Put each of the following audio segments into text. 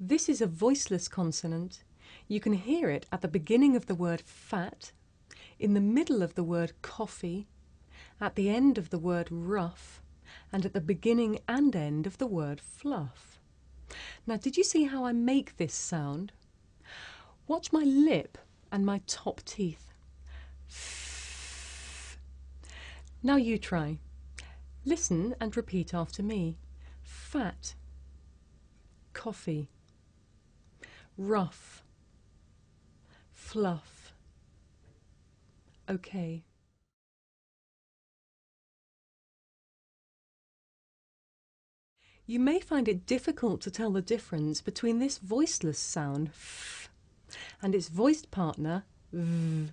This is a voiceless consonant. You can hear it at the beginning of the word fat, in the middle of the word coffee, at the end of the word rough, and at the beginning and end of the word fluff. Now, did you see how I make this sound? Watch my lip and my top teeth. Now you try. Listen and repeat after me. Fat, coffee, rough, fluff. Okay. You may find it difficult to tell the difference between this voiceless sound f and its voiced partner v.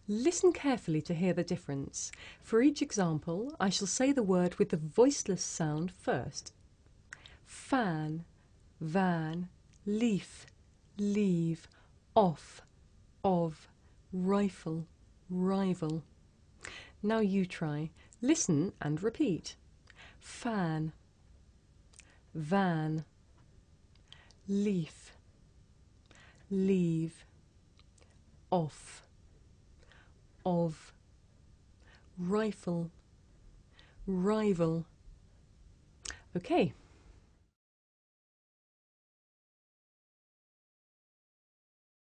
Listen carefully to hear the difference. For each example, I shall say the word with the voiceless sound first. Fan, van, leaf, leave, off, of, rifle, rival. Now you try. Listen and repeat. Fan, van, leaf, leave, off, of, rifle, rival. Okay,